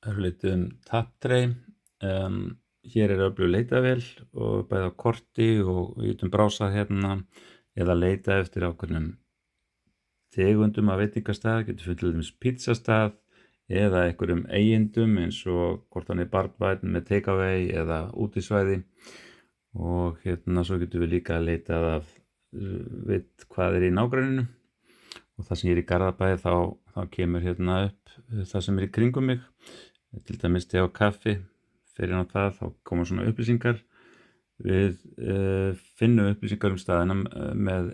örlítið Taptray. Hér öflug leitavél og bæði á korti og við getum brásað hérna eða leita eftir ákveðnum tegundum af veitingastað, getur fundið til dæmis pizzastað eða einhverjum eigindum eins og hvort hann barnvænn með takeaway eða útisvæði og svo getum við líka leitað af veit hvað í nágrenninu og það sem ég í Garðabæ þá kemur upp það sem í kringum mig, til dæmis te og kaffi, fyrir á það þá koma svona upplýsingar. Við finnum upplýsingar staðina með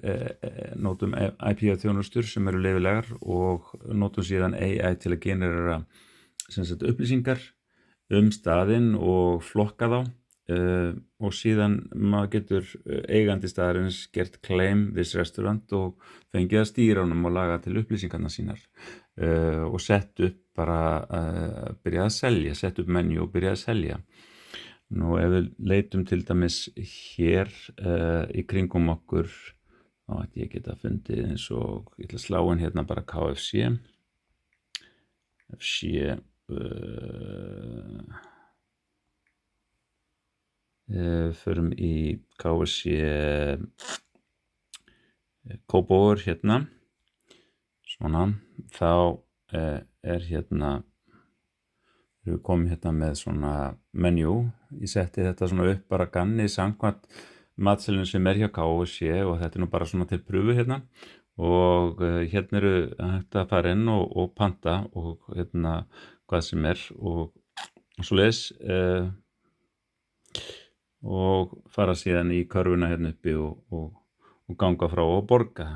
nótum IP-þjónustur sem eru leyfilegar og nótum síðan AI til að generera upplýsingar staðinn og flokka þá og síðan maður getur eigandi staðarins gert claim this restaurant og fengið að stýra honum og laga til upplýsingarnar sínar og sett upp bara byrja að selja, sett upp menu og byrja að selja. Nú ef við leitum til dæmis hér í kringum okkur þá ætti ég geta fundið eins og ég ætla að slá inn hérna bara KFC förum í KFC Kópavogur hérna svona þá hérna við komum hérna með svona menu. Ég setti þetta svona upp bara ganni samkvæmt matseðlinum sem hjá KFC og þetta nú bara svona til pröfu hérna og hérna eru hægt að fara inn og panta og hvað sem og svoleiðis og fara síðan í körfuna hérna uppi og ganga frá og borga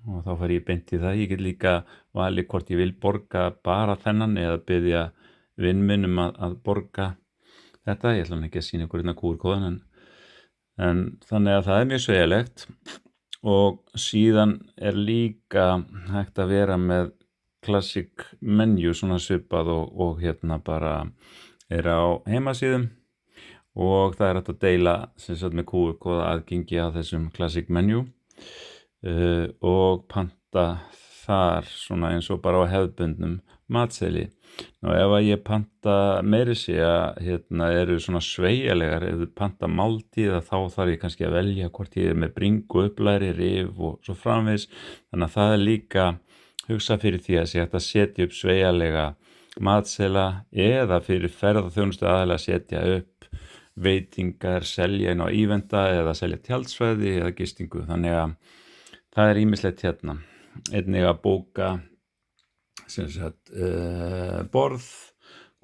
og þá fær ég beint í það. Ég get líka valið hvort ég vil borga bara þennan eða biðja vinn minn að borga þetta. Ég ætla ekki að sýna ykkur hérna QR-kóðan en þannig að það mjög sveigjanlegt og síðan líka hægt að vera með classic menu svona svipað og hérna bara á heimasíðum og það hægt að deila með QR-kóða aðgengi að þessum classic menu og panta þar svona eins og bara á hefðbundnum matseðli. Nú ef að ég panta meiri segja eru svona sveigjanlegar, ef þú panta máltíð þá þarf ég kannski að velja hvort ég með bringu, upplæri, rif og svo framvegis. Þannig að það líka hugsa fyrir því að sé hægt að setja upp sveigjanlega matseðla eða fyrir ferðaþjónustu aðila að setja upp veitingar, selja inn á íventa eða selja tjaldsvæði eða gistingu. Þannig að það ýmislegt hérna. Einnig að bóka borð,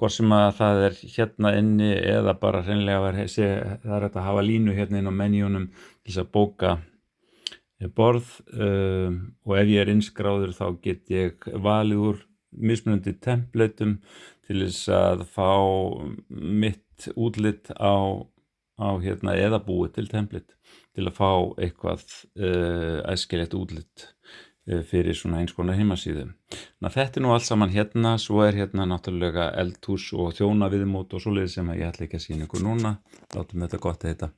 hvort sem að það hérna inni eða bara hreinlega það hægt að hafa línu hérna inn á menjunum til þess að bóka borð og ef ég innskráður þá get ég valið úr mismunandi templatum til þess að fá mitt útlit á eða búið til template til að fá eitthvað æskilegt útlit fyrir svona eins konar heimasíðu. Þetta nú allt saman hérna, svo hérna náttúrulega eldhús og þjónaviðmót og svoleiðis sem ég ætla ekki að sýna ykkur núna. Látum þetta gott heita.